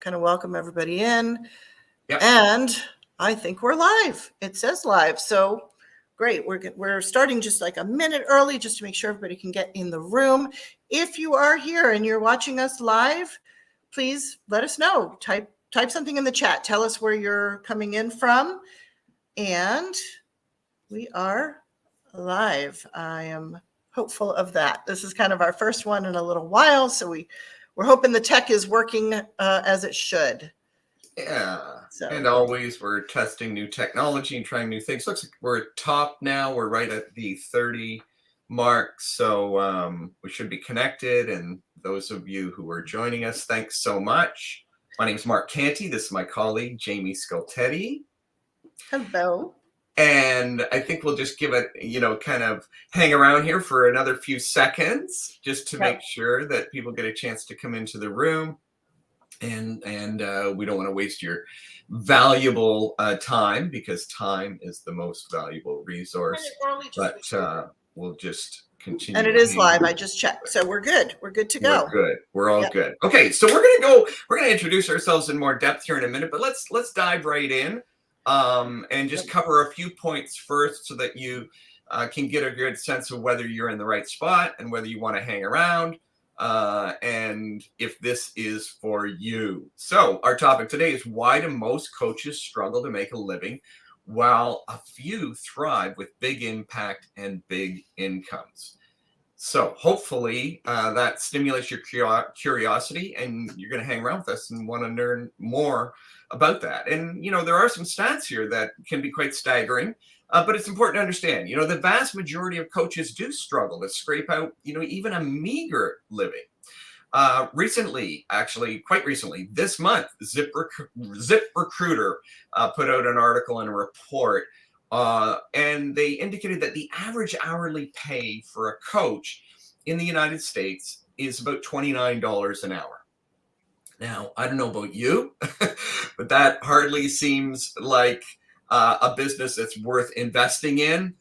kind of welcome everybody in. Yep. And I think we're live. It says live. So great. We're starting just like a minute early just to make sure everybody can get in the room. If you are here and you're watching us live, please let us know. Type something in the chat. Tell us where you're coming in from. And we are live. I am hopeful of that. This is kind of our first one in a little while. So we're hoping the tech is working as it should. Yeah. So. And always we're testing new technology and trying new things. Looks like we're at top now. We're right at the 30 mark. So we should be connected. And those of you who are joining us, thanks so much. My name is Mark Canty. This is my colleague, Jamie Scultetti. Hello. And I think we'll just give it, kind of hang around here for another few seconds just to make sure that people get a chance to come into the room. And we don't want to waste your valuable time, because time is the most valuable resource. But we'll just continue. And it is live. I just checked. So we're good. We're good to go. We're good. We're all good. Okay, so we're going to introduce ourselves in more depth here in a minute, but let's dive right in. And just cover a few points first so that you can get a good sense of whether you're in the right spot and whether you want to hang around and if this is for you. So our topic today is, why do most coaches struggle to make a living while a few thrive with big impact and big incomes? So hopefully that stimulates your curiosity and you're going to hang around with us and want to learn more about that. And, there are some stats here that can be quite staggering, but it's important to understand, the vast majority of coaches do struggle to scrape out, even a meager living. Quite recently, this month, ZipRecruiter put out an article and a report, and they indicated that the average hourly pay for a coach in the United States is about $29 an hour. Now, I don't know about you, but that hardly seems like a business that's worth investing in.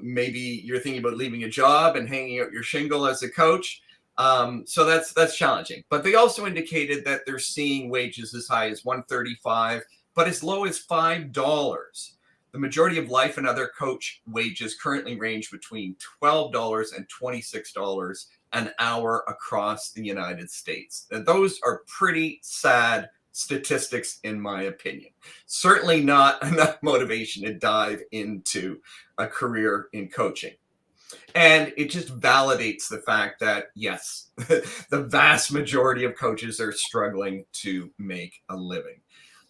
Maybe you're thinking about leaving a job and hanging out your shingle as a coach. So that's challenging. But they also indicated that they're seeing wages as high as $135, but as low as $5. The majority of life and other coach wages currently range between $12 and $26 an hour across the United States. And those are pretty sad statistics, in my opinion. Certainly not enough motivation to dive into a career in coaching. And it just validates the fact that, yes, the vast majority of coaches are struggling to make a living.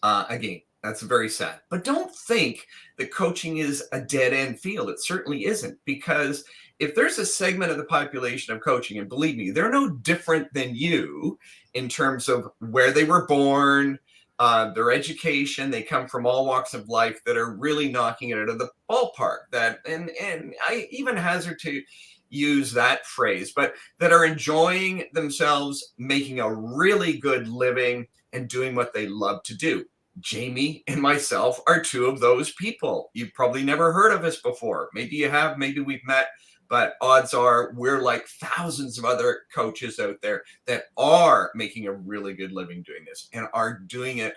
Again, that's very sad. But don't think that coaching is a dead-end field. It certainly isn't, because if there's a segment of the population of coaching, and believe me, they're no different than you in terms of where they were born, their education, they come from all walks of life, that are really knocking it out of the ballpark. And I even hazard to use that phrase, but that are enjoying themselves, making a really good living and doing what they love to do. Jamie and myself are two of those people. You've probably never heard of us before. Maybe you have, maybe we've met, but odds are we're like thousands of other coaches out there that are making a really good living doing this and are doing it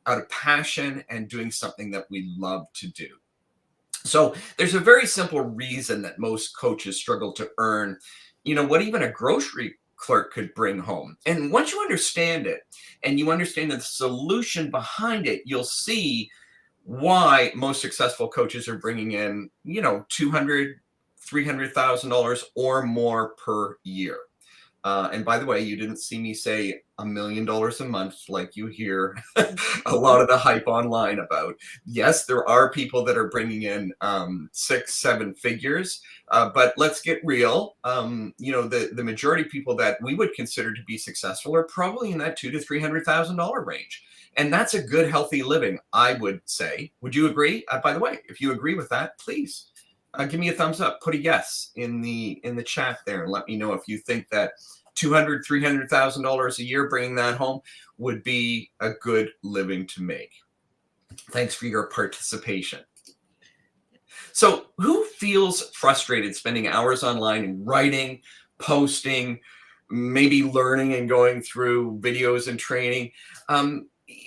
out of passion and doing something that we love to do. So there's a very simple reason that most coaches struggle to earn, what even a grocery clerk could bring home. And once you understand it and you understand the solution behind it, you'll see why most successful coaches are bringing in, $200,000, $300,000 or more per year. And by the way, you didn't see me say $1 million a month like you hear a lot of the hype online about. Yes, there are people that are bringing in 6-7 figures, but let's get real. The majority of people that we would consider to be successful are probably in that $200,000 to $300,000 range. And that's a good, healthy living, I would say. Would you agree? By the way, if you agree with that, please give me a thumbs up. Put a yes in the chat there and let me know if you think that $200,000, $300,000 a year, bringing that home, would be a good living to make. Thanks for your participation. So who feels frustrated spending hours online and writing, posting, maybe learning and going through videos and training,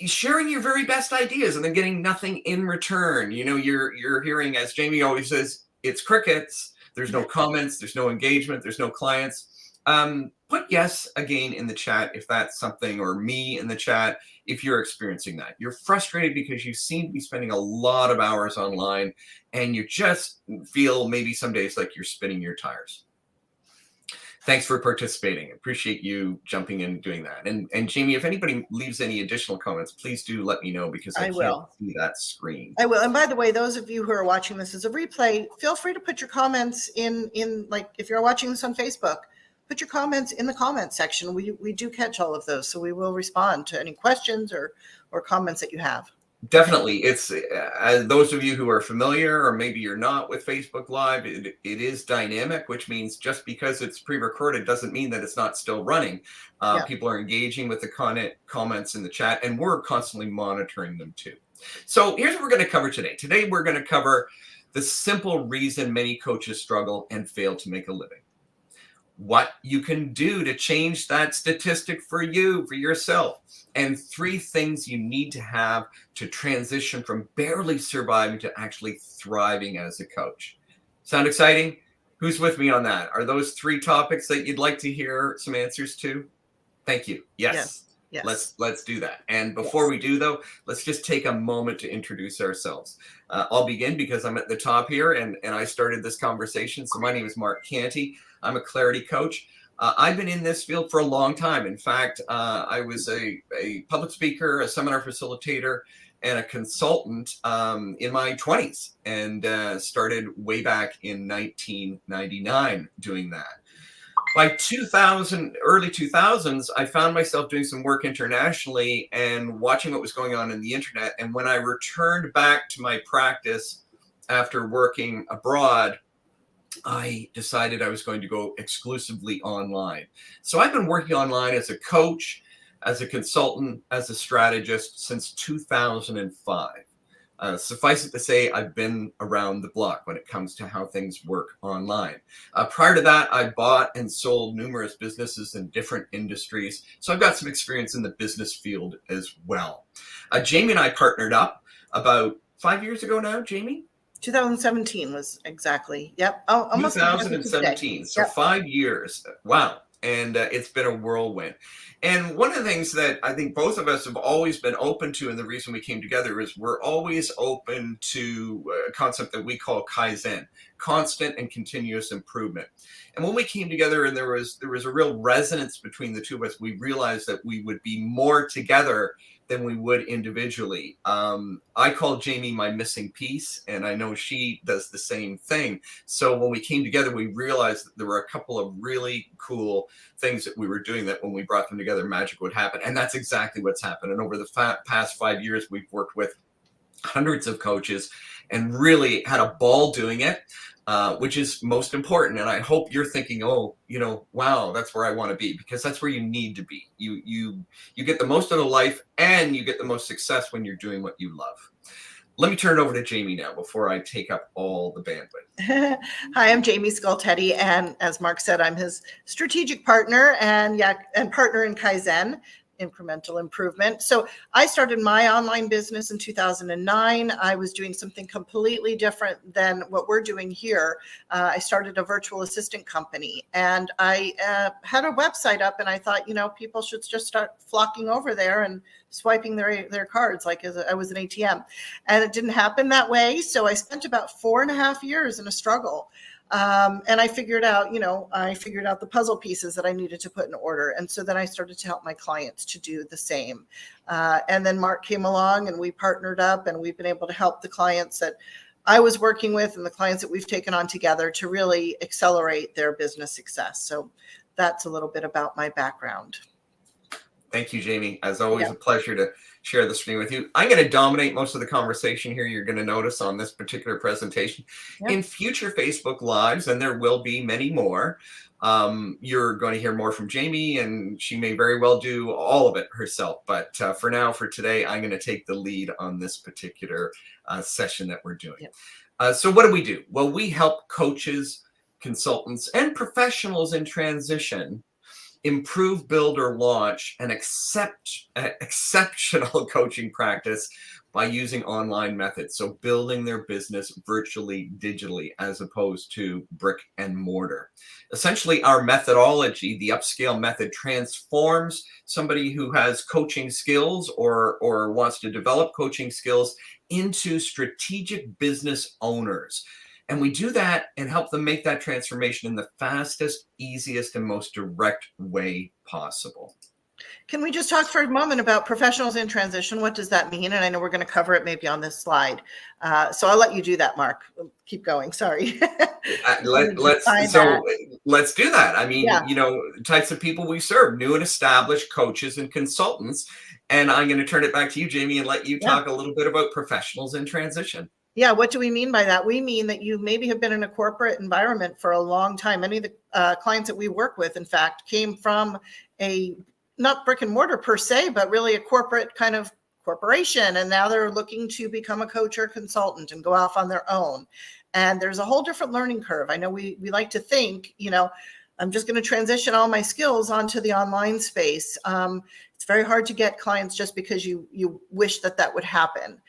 sharing your very best ideas and then getting nothing in return. You're hearing, as Jamie always says, it's crickets. There's no comments, there's no engagement, there's no clients. Put yes again in the chat if that's something, or me in the chat if you're experiencing that. You're frustrated because you seem to be spending a lot of hours online and you just feel maybe some days like you're spinning your tires. Thanks for participating. Appreciate you jumping in and doing that. And Jamie, if anybody leaves any additional comments, please do let me know, because I can't see that screen. I will. And by the way, those of you who are watching this as a replay, feel free to put your comments in like, if you're watching this on Facebook, put your comments in the comment section. We do catch all of those, so we will respond to any questions or comments that you have. Definitely. It's those of you who are familiar, or maybe you're not, with Facebook Live, it is dynamic, which means just because it's pre-recorded doesn't mean that it's not still running. People are engaging with the comments in the chat, and we're constantly monitoring them too. So here's what we're going to cover today. Today we're going to cover the simple reason many coaches struggle and fail to make a living. What you can do to change that statistic for you, for yourself, and 3 things you need to have to transition from barely surviving to actually thriving as a coach. Sound exciting? Who's with me on that? Are those 3 topics that you'd like to hear some answers to? Thank you. Yes. Let's do that. And before we do, though, let's just take a moment to introduce ourselves. I'll begin because I'm at the top here, and I started this conversation. So my name is Mark Canty. I'm a clarity coach. I've been in this field for a long time. In fact, I was a public speaker, a seminar facilitator, and a consultant in my 20s, and started way back in 1999 doing that. By early 2000s, I found myself doing some work internationally and watching what was going on in the internet. And when I returned back to my practice after working abroad, I decided I was going to go exclusively online. So I've been working online as a coach, as a consultant, as a strategist since 2005. Suffice it to say, I've been around the block when it comes to how things work online. Prior to that, I bought and sold numerous businesses in different industries. So I've got some experience in the business field as well. Jamie and I partnered up about 5 years ago now, Jamie? 2017 was exactly. Yep. Oh, almost 2017. So 5 years. Wow. And it's been a whirlwind. And one of the things that I think both of us have always been open to, and the reason we came together, is we're always open to a concept that we call Kaizen, constant and continuous improvement. And when we came together and there was a real resonance between the two of us, we realized that we would be more together than we would individually. I call Jamie my missing piece, and I know she does the same thing. So when we came together, we realized that there were a couple of really cool things that we were doing that when we brought them together, magic would happen. And that's exactly what's happened. And over the past 5 years, we've worked with hundreds of coaches and really had a ball doing it. Which is most important. And I hope you're thinking, oh, wow, that's where I want to be, because that's where you need to be. You get the most out of life, and you get the most success when you're doing what you love. Let me turn it over to Jamie now before I take up all the bandwidth. Hi, I'm Jamie Skultedi, and as Mark said, I'm his strategic partner and partner in Kaizen, incremental improvement. So I started my online business in 2009. I was doing something completely different than what we're doing here. I started a virtual assistant company, and I had a website up, and I thought, people should just start flocking over there and swiping their cards like I was an ATM. And it didn't happen that way. So I spent about 4.5 years in a struggle. And I figured out the puzzle pieces that I needed to put in order. And so then I started to help my clients to do the same. And then Mark came along, and we partnered up, and we've been able to help the clients that I was working with and the clients that we've taken on together to really accelerate their business success. So that's a little bit about my background. Thank you, Jamie. As always, a pleasure to share the screen with you. I'm going to dominate most of the conversation here. You're going to notice on this particular presentation. In future Facebook Lives, and there will be many more, you're going to hear more from Jamie, and she may very well do all of it herself. But for now, for today, I'm going to take the lead on this particular session that we're doing. So what do? Well, we help coaches, consultants, and professionals in transition improve, build, or launch an exceptional coaching practice by using online methods. So building their business virtually, digitally, as opposed to brick and mortar. Essentially, our methodology, the upscale method, transforms somebody who has coaching skills or wants to develop coaching skills into strategic business owners. And we do that and help them make that transformation in the fastest, easiest, and most direct way possible. Can we just talk for a moment about professionals in transition? What does that mean? And I know we're going to cover it maybe on this slide. So I'll let you do that, Mark. Keep going. Sorry. Let's do that. I mean, Yeah. types of people we serve, new and established coaches and consultants. And I'm going to turn it back to you, Jamie, and let you talk a little bit about professionals in transition. Yeah, what do we mean by that? We mean that you maybe have been in a corporate environment for a long time. Many of the clients that we work with, in fact, came from a not brick and mortar per se, but really a corporate kind of corporation. And now they're looking to become a coach or consultant and go off on their own. And there's a whole different learning curve. I know we like to think, I'm just going to transition all my skills onto the online space. It's very hard to get clients just because you wish that would happen.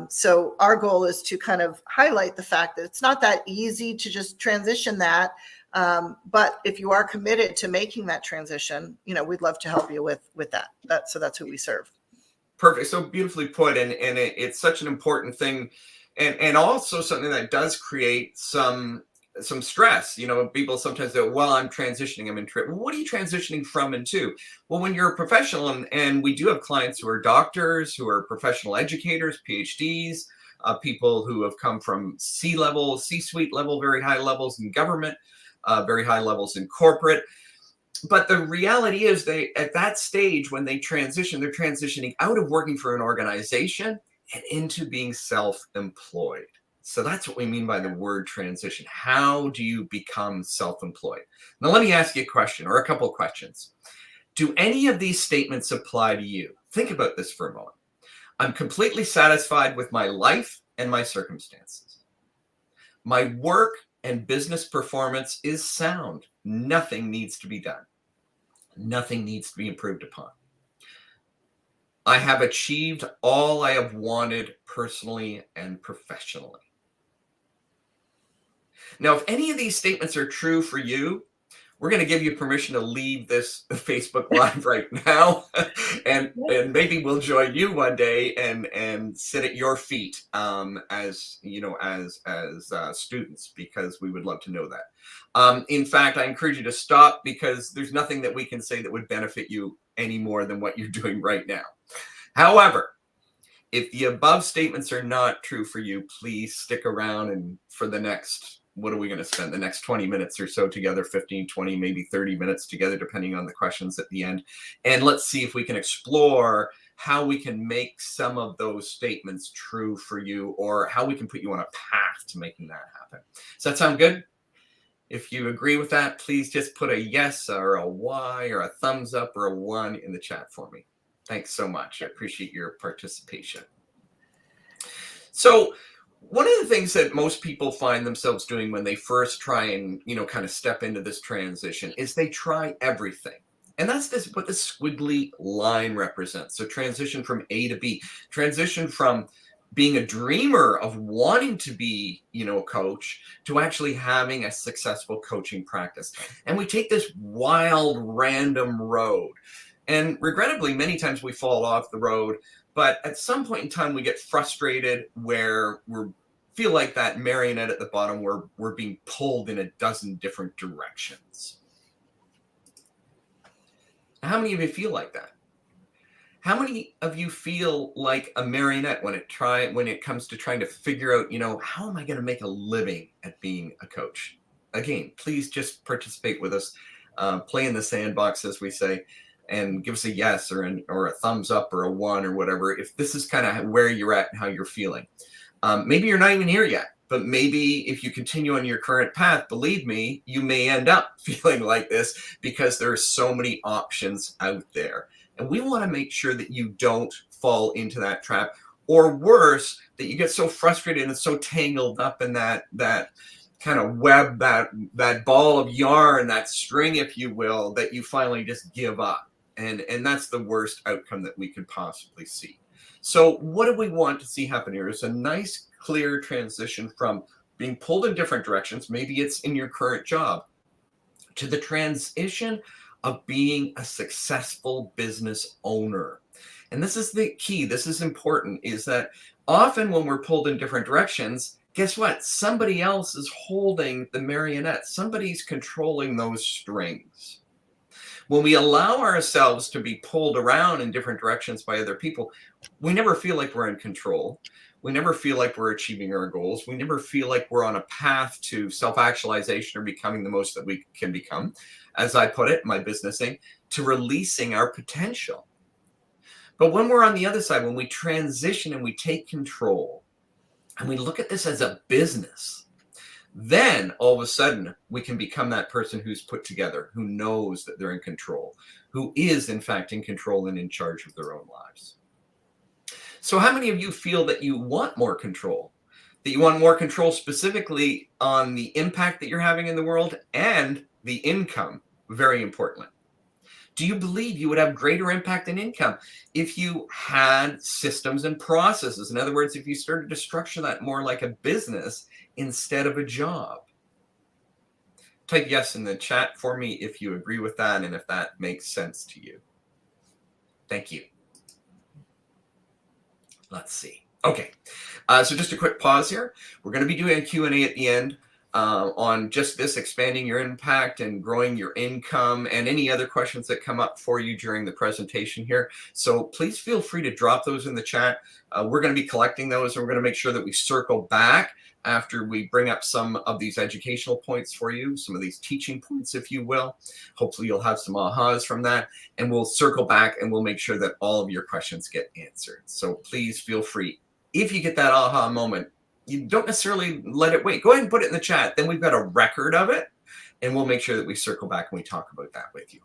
So our goal is to kind of highlight the fact that it's not that easy to just transition that. But if you are committed to making that transition, we'd love to help you with that. So that's who we serve. Perfect. So beautifully put. And it's such an important thing. And also something that does create some stress. People sometimes say, well, I'm transitioning. What are you transitioning from and to? Well, when you're a professional, and we do have clients who are doctors, who are professional educators, PhDs, people who have come from C-level, C-suite level, very high levels in government, very high levels in corporate. But the reality is at that stage, when they transition, they're transitioning out of working for an organization and into being self-employed. So that's what we mean by the word transition. How do you become self-employed? Now, let me ask you a question or a couple of questions. Do any of these statements apply to you? Think about this for a moment. I'm completely satisfied with my life and my circumstances. My work and business performance is sound. Nothing needs to be done. Nothing needs to be improved upon. I have achieved all I have wanted personally and professionally. Now, if any of these statements are true for you, we're going to give you permission to leave this Facebook Live right now, and maybe we'll join you one day and sit at your feet as students, because we would love to know that. In fact, I encourage you to stop, because there's nothing that we can say that would benefit you any more than what you're doing right now. However, if the above statements are not true for you, please stick around, and for the next, what are we going to spend the next 20 minutes or so together, 15, 20, maybe 30 minutes together, depending on the questions at the end. And let's see if we can explore how we can make some of those statements true for you, or how we can put you on a path to making that happen. Does that sound good? If you agree with that, please just put a yes or a Y or a thumbs up or a 1 in the chat for me. Thanks so much. I appreciate your participation. So one of the things that most people find themselves doing when they first try and, kind of step into this transition is they try everything. And that's what this squiggly line represents. So transition from A to B, transition from being a dreamer of wanting to be, a coach, to actually having a successful coaching practice. And we take this wild, random road. And regrettably, many times we fall off the road. But at some point in time, we get frustrated where we feel like that marionette at the bottom, where we're being pulled in a dozen different directions. How many of you feel like that? How many of you feel like a marionette when it comes to trying to figure out, how am I going to make a living at being a coach? Again, please just participate with us, play in the sandbox, as we say, and give us a yes or a thumbs up or a 1 or whatever, if this is kind of where you're at and how you're feeling. Maybe you're not even here yet, but maybe if you continue on your current path, believe me, you may end up feeling like this, because there are so many options out there. And we want to make sure that you don't fall into that trap, or worse, that you get so frustrated and so tangled up in that kind of web, that ball of yarn, that string, if you will, that you finally just give up. And that's the worst outcome that we could possibly see. So what do we want to see happen here is a nice, clear transition from being pulled in different directions, maybe it's in your current job, to the transition of being a successful business owner. And this is the key, this is important, is that often when we're pulled in different directions, guess what? Somebody else is holding the marionette. Somebody's controlling those strings. When we allow ourselves to be pulled around in different directions by other people, we never feel like we're in control. We never feel like we're achieving our goals. We never feel like we're on a path to self-actualization or becoming the most that we can become. As I put it, my business thing, to releasing our potential. But when we're on the other side, when we transition and we take control, and we look at this as a business, then all of a sudden we can become that person who's put together, who knows that they're in control, who is in fact in control and in charge of their own lives. So how many of you feel that you want more control? That you want more control specifically on the impact that you're having in the world and the income, very importantly. Do you believe you would have greater impact and income if you had systems and processes? In other words, if you started to structure that more like a business instead of a job? Type yes in the chat for me if you agree with that and if that makes sense to you. Thank you. Let's see. Okay, so just a quick pause here. We're going to be doing a Q&A at the end on just this, expanding your impact and growing your income, and any other questions that come up for you during the presentation here. So please feel free to drop those in the chat. We're going to be collecting those, and we're going to make sure that we circle back after we bring up some of these educational points for you, some of these teaching points, if you will. Hopefully you'll have some ahas from that, and we'll circle back and we'll make sure that all of your questions get answered. So please feel free. If you get that aha moment, you don't necessarily let it wait. Go ahead and put it in the chat. Then we've got a record of it, and we'll make sure that we circle back and we talk about that with you.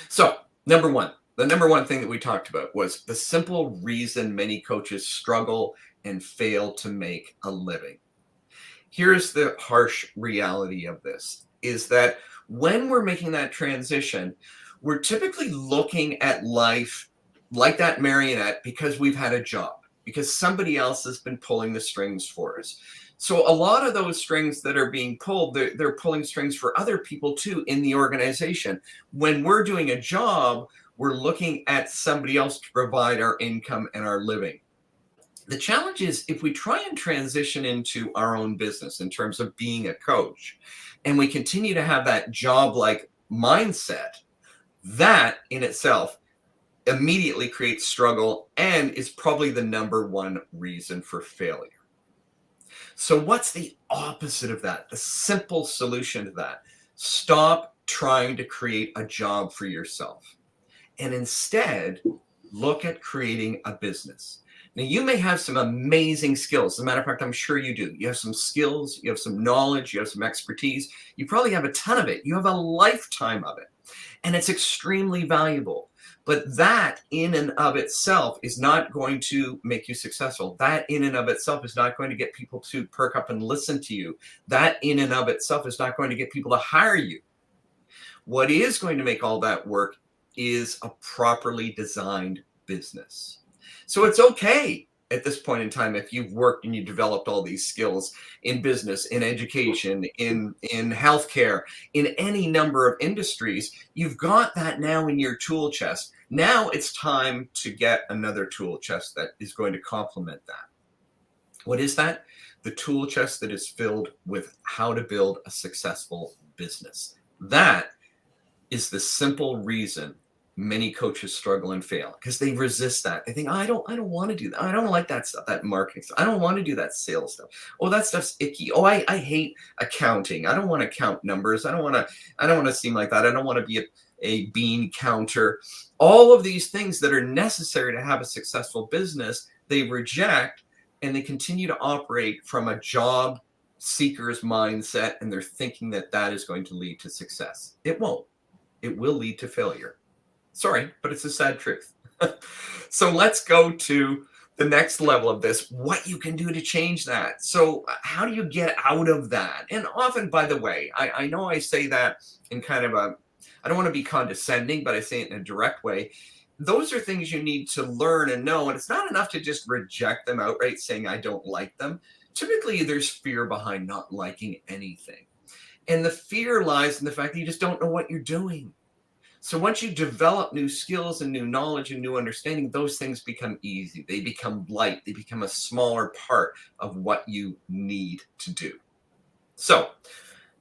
So number one, the number one thing that we talked about was the simple reason many coaches struggle and fail to make a living. Here's the harsh reality of this, is that when we're making that transition, we're typically looking at life like that marionette because we've had a job, because somebody else has been pulling the strings for us. So a lot of those strings that are being pulled, they're pulling strings for other people too in the organization. When we're doing a job, we're looking at somebody else to provide our income and our living. The challenge is if we try and transition into our own business in terms of being a coach, and we continue to have that job-like mindset, that in itself immediately creates struggle and is probably the number one reason for failure. So what's the opposite of that? The simple solution to that: stop trying to create a job for yourself and instead look at creating a business. Now, you may have some amazing skills. As a matter of fact, I'm sure you do. You have some skills, you have some knowledge, you have some expertise. You probably have a ton of it. You have a lifetime of it, and it's extremely valuable. But that in and of itself is not going to make you successful. That in and of itself is not going to get people to perk up and listen to you. That in and of itself is not going to get people to hire you. What is going to make all that work is a properly designed business. So it's okay at this point in time if you've worked and you developed all these skills in business, in education, in healthcare, in any number of industries. You've got that now in your tool chest. Now it's time to get another tool chest that is going to complement that. What is that? The tool chest that is filled with how to build a successful business. That is the simple reason many coaches struggle and fail, because they resist that. They think, oh, I don't want to do that. I don't like that stuff, that marketing stuff. I don't want to do that sales stuff. Oh, that stuff's icky. Oh, I hate accounting. I don't want to count numbers. I don't want to seem like that. I don't want to be a bean counter. All of these things that are necessary to have a successful business, they reject, and they continue to operate from a job seeker's mindset, and they're thinking that that is going to lead to success. It won't. It will lead to failure. Sorry, but it's a sad truth. So let's go to the next level of this, what you can do to change that. So how do you get out of that? And often, by the way, I know I say that in kind of a, I don't want to be condescending, but I say it in a direct way. Those are things you need to learn and know. And it's not enough to just reject them outright, saying, I don't like them. Typically, there's fear behind not liking anything. And the fear lies in the fact that you just don't know what you're doing. So once you develop new skills and new knowledge and new understanding, those things become easy. They become light. They become a smaller part of what you need to do. So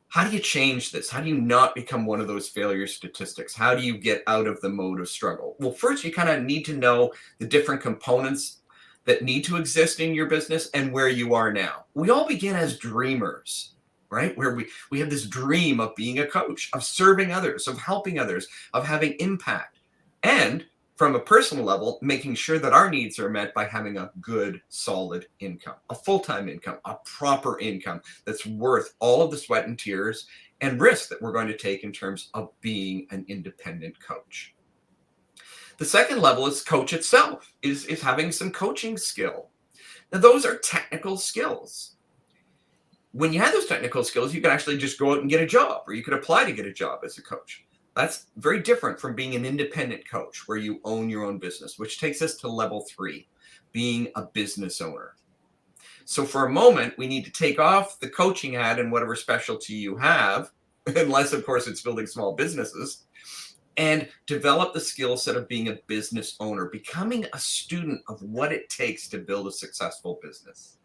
how do you change this? How do you not become one of those failure statistics? How do you get out of the mode of struggle? Well, first, you kind of need to know the different components that need to exist in your business and where you are now. We all begin as dreamers, right? Where we have this dream of being a coach, of serving others, of helping others, of having impact. And from a personal level, making sure that our needs are met by having a good, solid income, a full-time income, a proper income that's worth all of the sweat and tears and risk that we're going to take in terms of being an independent coach. The second level is coach itself, is having some coaching skill. Now, those are technical skills. When you have those technical skills, you can actually just go out and get a job, or you could apply to get a job as a coach. That's very different from being an independent coach where you own your own business, which takes us to level 3, being a business owner. So for a moment, we need to take off the coaching hat and whatever specialty you have, unless, of course, it's building small businesses, and develop the skill set of being a business owner, becoming a student of what it takes to build a successful business.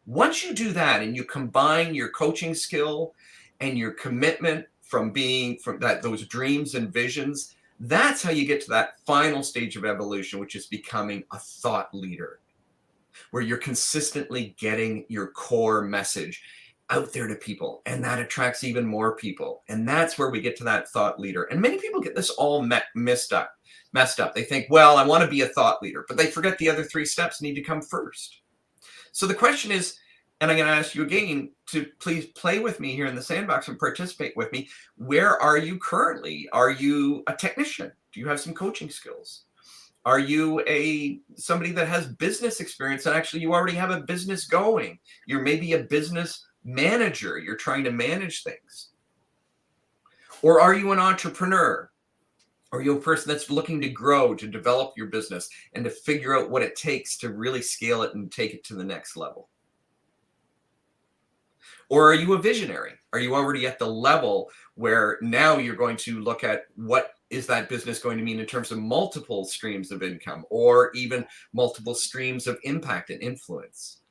Once you do that and you combine your coaching skill and your commitment from those dreams and visions, that's how you get to that final stage of evolution, which is becoming a thought leader, where you're consistently getting your core message out there to people, and that attracts even more people. And that's where we get to that thought leader. And many people get this all messed up. They think, well, I want to be a thought leader, but they forget the other 3 steps need to come first. So the question is, and I'm going to ask you again to please play with me here in the sandbox and participate with me. Where are you currently? Are you a technician? Do you have some coaching skills? Are you somebody that has business experience and actually you already have a business going? You're maybe a business manager. You're trying to manage things. Or are you an entrepreneur? Are you a person that's looking to grow, to develop your business and to figure out what it takes to really scale it and take it to the next level? Or are you a visionary? Are you already at the level where now you're going to look at what is that business going to mean in terms of multiple streams of income or even multiple streams of impact and influence?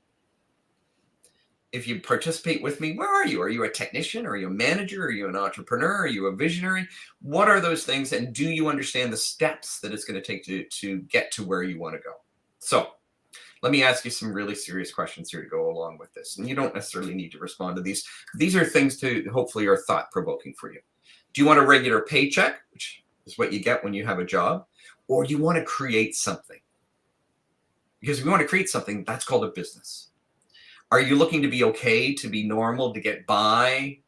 If you participate with me, where are you? Are you a technician? Are you a manager? Are you an entrepreneur? Are you a visionary? What are those things? And do you understand the steps that it's going to take to get to where you want to go? So let me ask you some really serious questions here to go along with this. And you don't necessarily need to respond to these. These are things to hopefully are thought-provoking for you. Do you want a regular paycheck, which is what you get when you have a job? Or do you want to create something? Because if you want to create something, that's called a business. Are you looking to be okay, to be normal, to get by?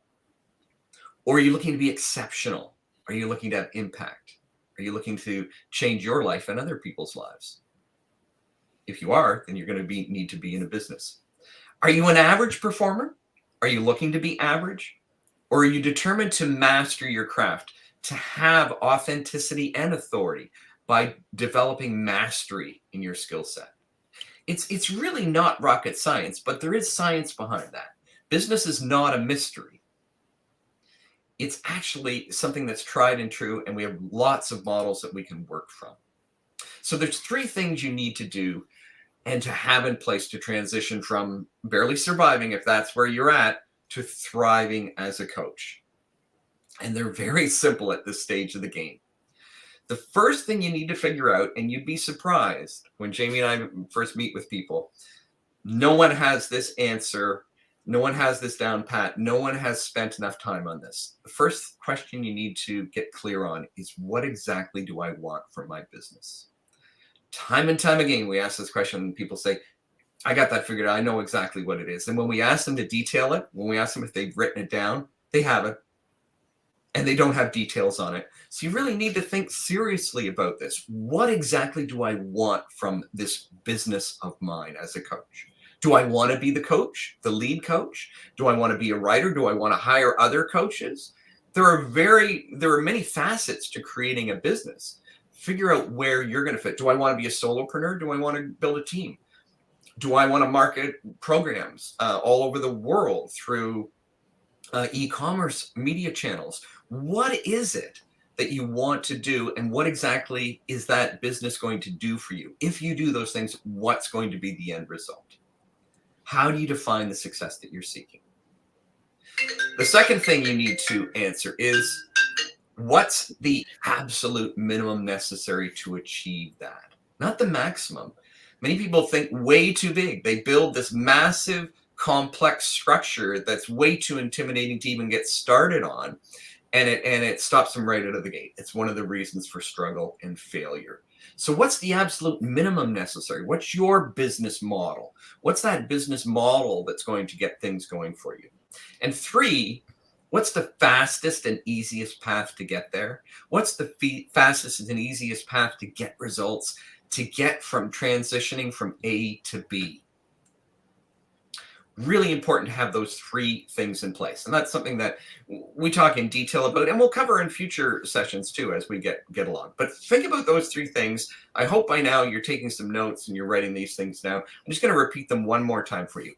Or are you looking to be exceptional? Are you looking to have impact? Are you looking to change your life and other people's lives? If you are, then you're going to need to be in a business. Are you an average performer? Are you looking to be average? Or are you determined to master your craft, to have authenticity and authority by developing mastery in your skill set? It's really not rocket science, but there is science behind that. Business is not a mystery. It's actually something that's tried and true, and we have lots of models that we can work from. So there's 3 things you need to do and to have in place to transition from barely surviving, if that's where you're at, to thriving as a coach. And they're very simple at this stage of the game. The first thing you need to figure out, and you'd be surprised when Jamie and I first meet with people, no one has this answer. No one has this down pat. No one has spent enough time on this. The first question you need to get clear on is, what exactly do I want from my business? Time and time again, we ask this question and people say, I got that figured out. I know exactly what it is. And when we ask them to detail it, when we ask them if they've written it down, they haven't. and they don't have details on it. So you really need to think seriously about this. What exactly do I want from this business of mine as a coach? Do I want to be the coach, the lead coach? Do I want to be a writer? Do I want to hire other coaches? There are many facets to creating a business. Figure out where you're going to fit. Do I want to be a solopreneur? Do I want to build a team? Do I want to market programs all over the world through e-commerce media channels? What is it that you want to do, and what exactly is that business going to do for you? If you do those things, what's going to be the end result? How do you define the success that you're seeking? The second thing you need to answer is, what's the absolute minimum necessary to achieve that? Not the maximum. Many people think way too big. They build this massive, complex structure that's way too intimidating to even get started on, and it stops them right out of the gate. It's one of the reasons for struggle and failure. So what's the absolute minimum necessary? What's your business model? What's that business model that's going to get things going for you? And 3, what's the fastest and easiest path to get there? What's the fastest and easiest path to get results, to get from transitioning from A to B? Really important to have those 3 things in place. And that's something that we talk in detail about, and we'll cover in future sessions too as we get along. But think about those 3 things. I hope by now you're taking some notes and you're writing these things down. I'm just going to repeat them one more time for you.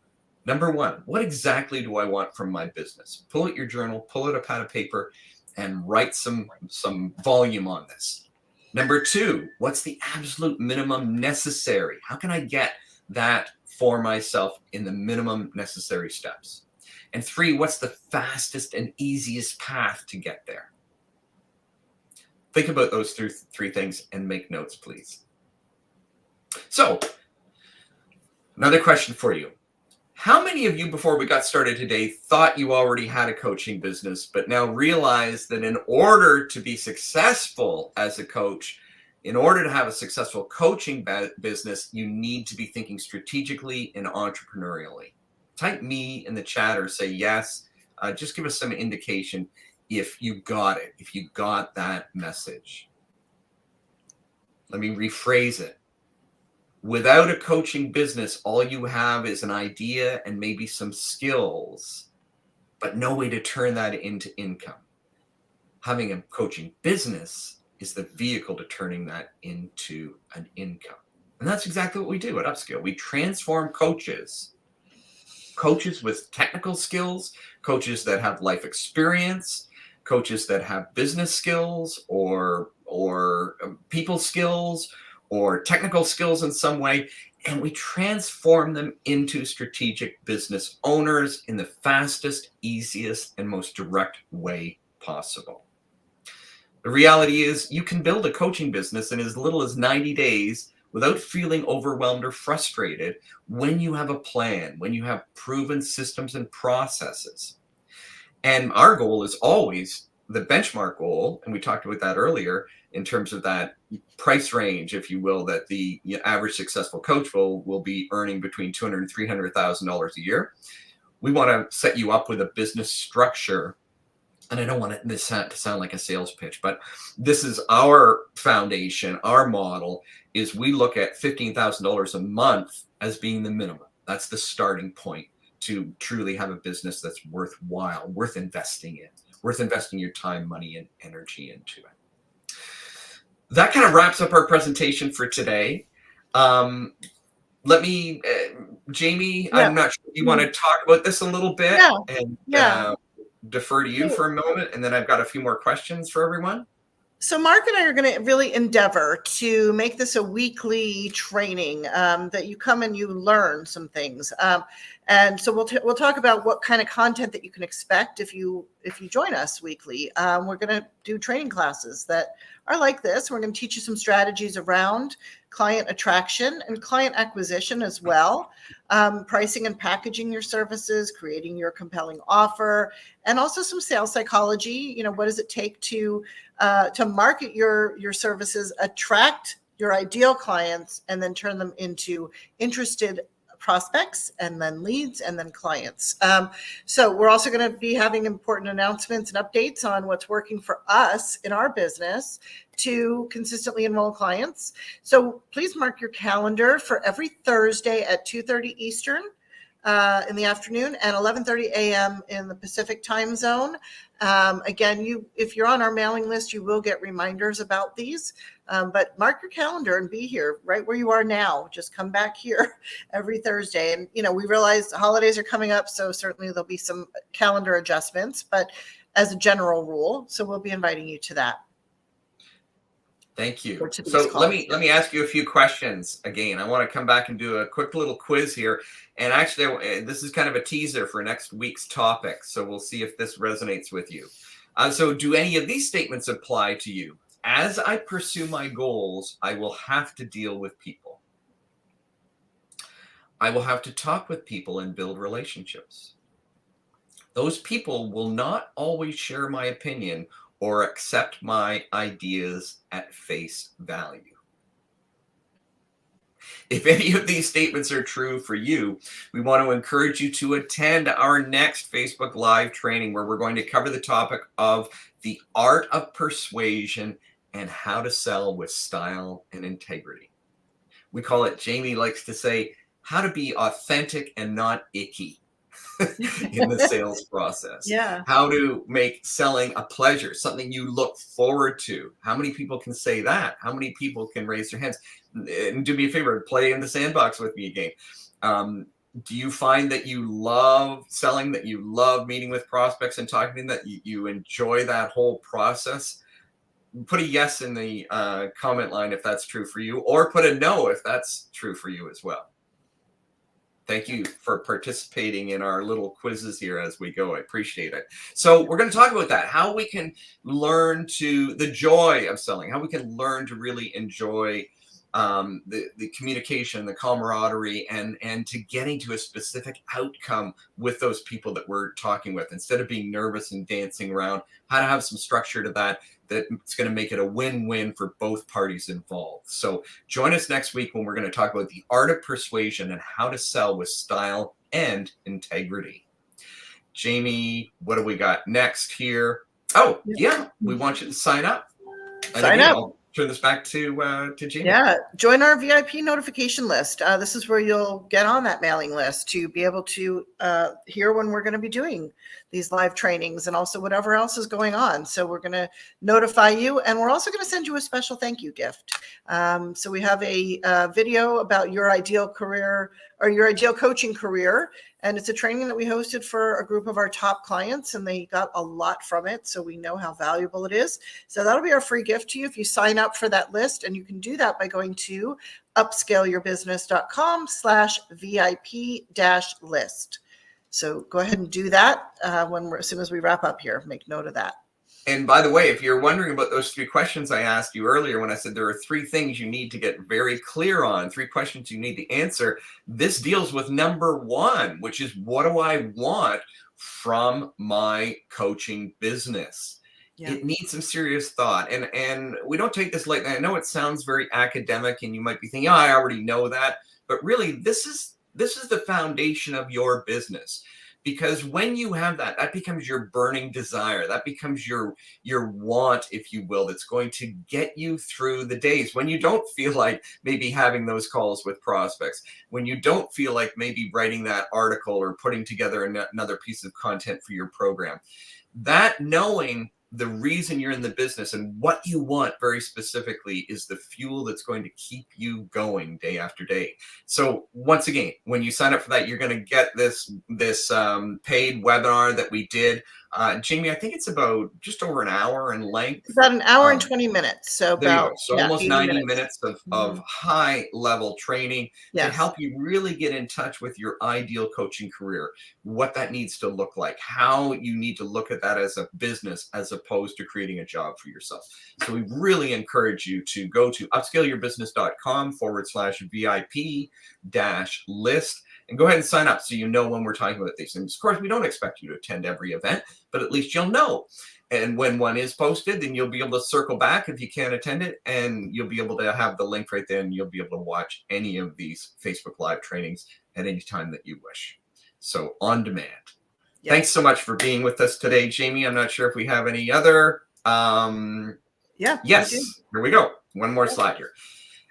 Number 1, what exactly do I want from my business? Pull out your journal, pull out a pad of paper, and write some volume on this. Number 2, what's the absolute minimum necessary? How can I get that for myself in the minimum necessary steps? And 3, what's the fastest and easiest path to get there? Think about those 3 things and make notes, please. So, another question for you. How many of you, before we got started today, thought you already had a coaching business, but now realize that in order to be successful as a coach, in order to have a successful coaching business, you need to be thinking strategically and entrepreneurially? Type me in the chat or say yes. Just give us some indication if you got it, if you got that message. Let me rephrase it. Without a coaching business, all you have is an idea and maybe some skills, but no way to turn that into income. Having a coaching business is the vehicle to turning that into an income. And that's exactly what we do at Upskill. We transform coaches with technical skills, coaches that have life experience, coaches that have business skills or people skills or technical skills in some way, and we transform them into strategic business owners in the fastest, easiest, and most direct way possible. The reality is you can build a coaching business in as little as 90 days without feeling overwhelmed or frustrated when you have a plan, when you have proven systems and processes. And our goal is always the benchmark goal, and we talked about that earlier in terms of that price range, if you will, that the average successful coach will be earning between $200,000 and $300,000 a year. We want to set you up with a business structure. And I don't want this to sound like a sales pitch, but this is our foundation. Our model is we look at $15,000 a month as being the minimum. That's the starting point to truly have a business that's worthwhile, worth investing in, worth investing your time, money, and energy into it. That kind of wraps up our presentation for today. Let me, Jamie, I'm not sure if you want to talk about this a little bit and defer to you for a moment, and then I've got a few more questions for everyone. So Mark and I are going to really endeavor to make this a weekly training that you come and you learn some things. And so we'll talk about what kind of content that you can expect if you join us weekly. We're going to do training classes that are like this. We're going to teach you some strategies around client attraction and client acquisition as well, pricing and packaging your services, creating your compelling offer, and also some sales psychology. You know, what does it take to market your services, attract your ideal clients, and then turn them into interested prospects and then leads and then clients. So we're also going to be having important announcements and updates on what's working for us in our business to consistently enroll clients. So please mark your calendar for every Thursday at 2:30 Eastern in the afternoon and 11:30 a.m. in the Pacific time zone. Again, if you're on our mailing list, you will get reminders about these, but mark your calendar and be here right where you are now. Just come back here every Thursday. And, we realize the holidays are coming up, so certainly there'll be some calendar adjustments, but as a general rule, so we'll be inviting you to that. Thank you. So let me ask you a few questions again. I want to come back and do a quick little quiz here. And actually, this is kind of a teaser for next week's topic. So we'll see if this resonates with you. So do any of these statements apply to you? As I pursue my goals, I will have to deal with people. I will have to talk with people and build relationships. Those people will not always share my opinion or accept my ideas at face value. If any of these statements are true for you, we want to encourage you to attend our next Facebook Live training where we're going to cover the topic of the art of persuasion and how to sell with style and integrity. We call it, Jamie likes to say, how to be authentic and not icky in the sales process. Yeah. How to make selling a pleasure, something you look forward to. How many people can say that? How many people can raise their hands? And do me a favor, play in the sandbox with me again. Do you find that you love selling, that you love meeting with prospects and talking to them, that you enjoy that whole process? Put a yes in the comment line if that's true for you, or put a no if that's true for you as well. Thank you for participating in our little quizzes here as we go. I appreciate it. So we're going to talk about that, how we can learn the joy of selling, how we can learn to really enjoy the communication, the camaraderie, and to getting to a specific outcome with those people that we're talking with, instead of being nervous and dancing around, how to have some structure to that's going to make it a win-win for both parties involved. So join us next week when we're going to talk about the art of persuasion and how to sell with style and integrity. Jamie, what do we got next here? Oh, yeah, we want you to sign up. Sign up. I'll turn this back to Jamie. Yeah, join our VIP notification list. This is where you'll get on that mailing list to be able to hear when we're going to be doing these live trainings and also whatever else is going on. So we're going to notify you, and we're also going to send you a special thank you gift. So we have a video about your ideal career or your ideal coaching career. And it's a training that we hosted for a group of our top clients, and they got a lot from it. So we know how valuable it is. So that'll be our free gift to you if you sign up for that list. And you can do that by going to upscaleyourbusiness.com/VIP-list. So go ahead and do that as soon as we wrap up here. Make note of that. And by the way, if you're wondering about those 3 questions I asked you earlier when I said there are 3 things you need to get very clear on, 3 questions you need to answer, this deals with number 1, which is, what do I want from my coaching business? Yeah. It needs some serious thought. And we don't take this lightly. I know it sounds very academic and you might be thinking, oh, I already know that. But really, this is the foundation of your business. Because when you have that becomes your burning desire. That becomes your want, if you will, that's going to get you through the days when you don't feel like maybe having those calls with prospects, when you don't feel like maybe writing that article or putting together another piece of content for your program. That knowing the reason you're in the business and what you want very specifically is the fuel that's going to keep you going day after day. So once again, when you sign up for that, you're going to get this paid webinar that we did. Jamie, I think it's about just over an hour in length. It's about an hour and 20 minutes. So about almost 90 minutes of high level training to help you really get in touch with your ideal coaching career, what that needs to look like, how you need to look at that as a business as opposed to creating a job for yourself. So we really encourage you to go to upscaleyourbusiness.com/VIP-list and go ahead and sign up so you know when we're talking about these things. Of course, we don't expect you to attend every event, but at least you'll know. And when one is posted, then you'll be able to circle back if you can't attend it, and you'll be able to have the link right there, and you'll be able to watch any of these Facebook Live trainings at any time that you wish. So on demand. Yes. Thanks so much for being with us today, Jamie. I'm not sure if we have any other. Yeah. Yes, here we go. One more slide here.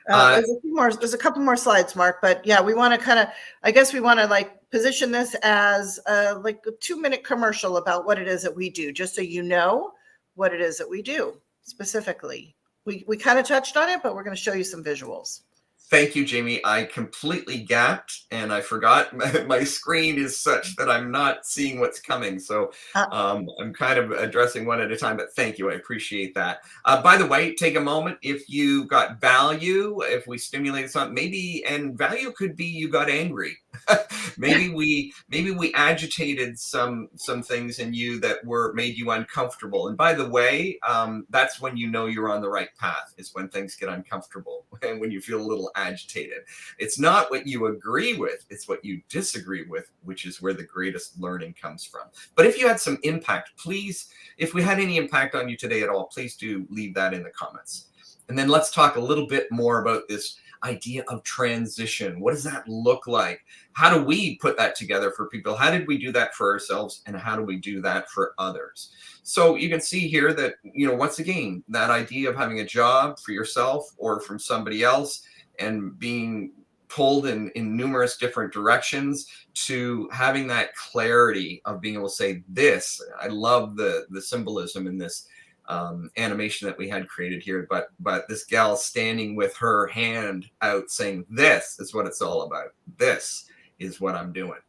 There's a couple more slides, Mark, but yeah, we want to like position this as like a 2-minute commercial about what it is that we do, just so you know what it is that we do specifically. We kind of touched on it, but we're going to show you some visuals. Thank you, Jamie. I completely gapped and I forgot my screen is such that I'm not seeing what's coming. So I'm kind of addressing one at a time, but thank you. I appreciate that. By the way, take a moment. If you got value, if we stimulated something, maybe, and value could be you got angry. maybe we agitated some things in you that made you uncomfortable. And by the way, that's when you know you're on the right path, is when things get uncomfortable and when you feel a little agitated. It's not what you agree with, it's what you disagree with, which is where the greatest learning comes from. But if you had some impact, please, if we had any impact on you today at all, please do leave that in the comments. And then let's talk a little bit more about this idea of transition. What does that look like? How do we put that together for people? How did we do that for ourselves? And how do we do that for others? So you can see here that, once again, that idea of having a job for yourself or from somebody else and being pulled in numerous different directions, to having that clarity of being able to say this. I love the symbolism in this animation that we had created here, but this gal standing with her hand out saying, this is what it's all about. This is what I'm doing.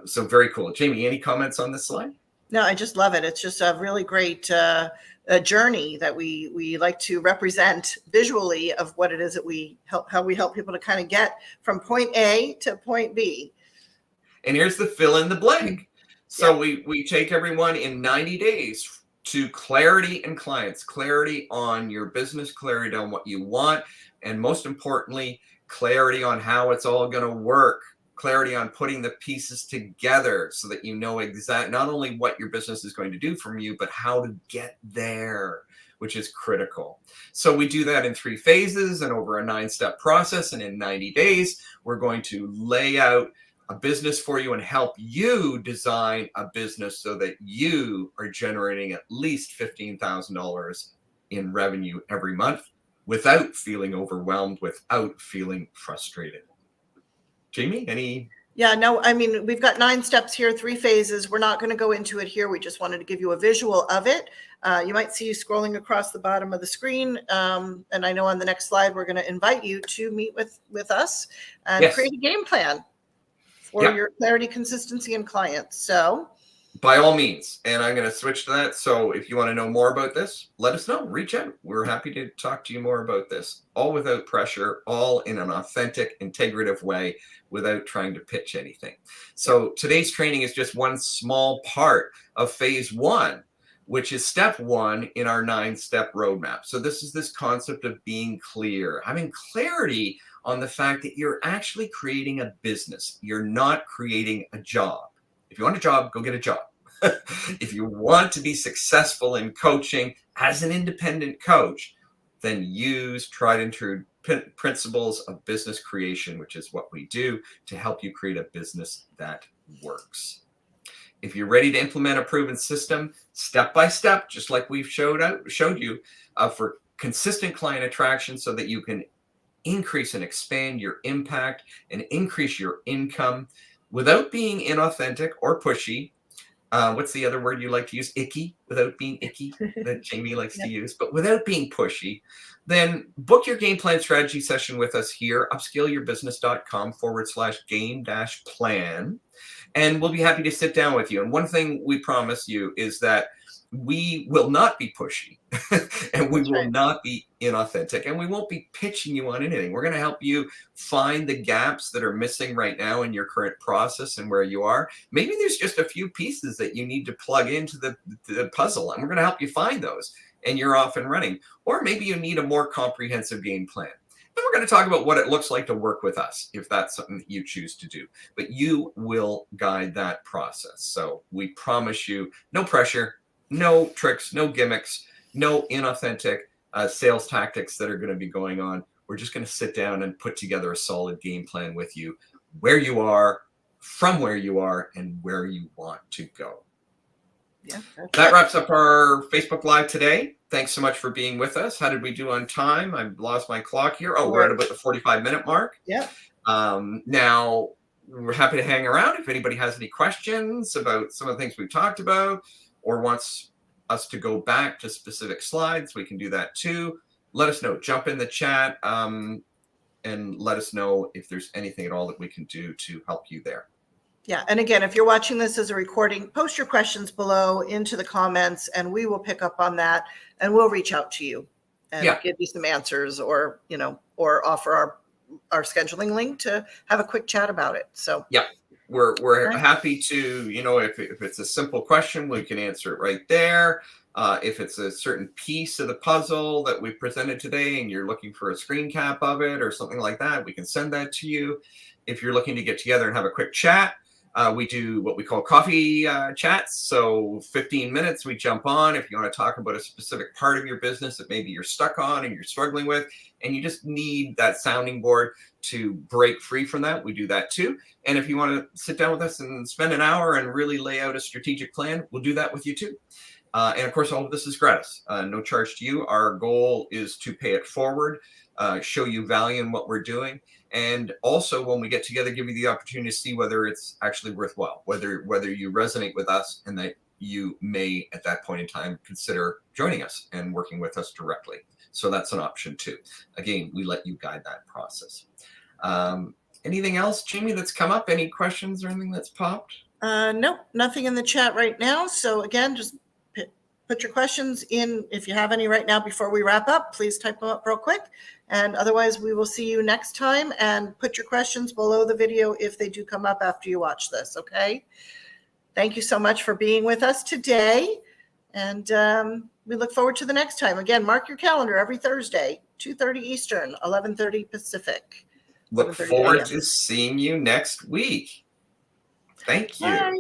So very cool. Jamie, any comments on this slide? No, I just love it. It's just a really great journey that we like to represent visually of what it is that how we help people to kind of get from point A to point B. And here's the fill in the blank. So we take everyone in 90 days to clarity and clients, clarity on your business, clarity on what you want, and most importantly, clarity on how it's all going to work. Clarity on putting the pieces together so that you know not only what your business is going to do from you, but how to get there, which is critical. So we do that in 3 phases and over a 9-step process. And in 90 days, we're going to lay out a business for you and help you design a business so that you are generating at least $15,000 in revenue every month without feeling overwhelmed, without feeling frustrated. Jamie, any? Yeah, no, I mean, we've got 9 steps here, 3 phases. We're not going to go into it here. We just wanted to give you a visual of it. You might see you scrolling across the bottom of the screen. And I know on the next slide, we're going to invite you to meet with us and create a game plan for your clarity, consistency, and clients. So by all means, and I'm going to switch to that. So if you want to know more about this, let us know. Reach out. We're happy to talk to you more about this, all without pressure, all in an authentic, integrative way, without trying to pitch anything. So today's training is just one small part of phase 1, which is step 1 in our 9-step roadmap. So this is this concept of being clear, having clarity on the fact that you're actually creating a business. You're not creating a job. If you want a job, go get a job. If you want to be successful in coaching as an independent coach, then use tried and true principles of business creation, which is what we do to help you create a business that works. If you're ready to implement a proven system, step by step, just like we've showed you, for consistent client attraction so that you can increase and expand your impact and increase your income without being inauthentic or pushy. What's the other word you like to use? Icky, without being icky, that Jamie likes to use, but without being pushy. Then book your game plan strategy session with us here, upscaleyourbusiness.com/game-plan. And we'll be happy to sit down with you. And one thing we promise you is that we will not be pushy and we will not be inauthentic and we won't be pitching you on anything. We're going to help you find the gaps that are missing right now in your current process and where you are. Maybe there's just a few pieces that you need to plug into the puzzle, and we're going to help you find those and you're off and running. Or maybe you need a more comprehensive game plan. And we're going to talk about what it looks like to work with us if that's something that you choose to do. But you will guide that process. So we promise you no pressure, no tricks, no gimmicks, no inauthentic sales tactics that are going to be going on. We're just going to sit down and put together a solid game plan with you where you are, from where you are, and where you want to go. Yeah, that wraps up our Facebook Live today. Thanks so much for being with us. How did we do on time? I've lost my clock here. Oh, we're at about the 45-minute mark. Yeah. Now, we're happy to hang around if anybody has any questions about some of the things we've talked about or wants us to go back to specific slides. We can do that too. Let us know. Jump in the chat and let us know if there's anything at all that we can do to help you there. Yeah. And again, if you're watching this as a recording, post your questions below into the comments and we will pick up on that and we'll reach out to you and give you some answers or, or offer our scheduling link to have a quick chat about it. So yeah, we're happy to, if it's a simple question, we can answer it right there. If it's a certain piece of the puzzle that we presented today and you're looking for a screen cap of it or something like that, we can send that to you. If you're looking to get together and have a quick chat, we do what we call coffee chats. So 15 minutes, we jump on. If you want to talk about a specific part of your business that maybe you're stuck on and you're struggling with, and you just need that sounding board to break free from that, we do that too. And if you want to sit down with us and spend an hour and really lay out a strategic plan, we'll do that with you too. And of course, all of this is gratis, no charge to you. Our goal is to pay it forward, show you value in what we're doing. And also, when we get together, give you the opportunity to see whether it's actually worthwhile, whether you resonate with us and that you may, at that point in time, consider joining us and working with us directly. So that's an option too. Again, we let you guide that process. Anything else, Jamie, that's come up? Any questions or anything that's popped? No, nothing in the chat right now. So again, just put your questions in. If you have any right now before we wrap up, please type them up real quick. And otherwise, we will see you next time. And put your questions below the video if they do come up after you watch this, okay? Thank you so much for being with us today. And we look forward to the next time. Again, mark your calendar every Thursday, 2:30 Eastern, 11:30 Pacific. Look forward to seeing you next week. Thank you. Bye.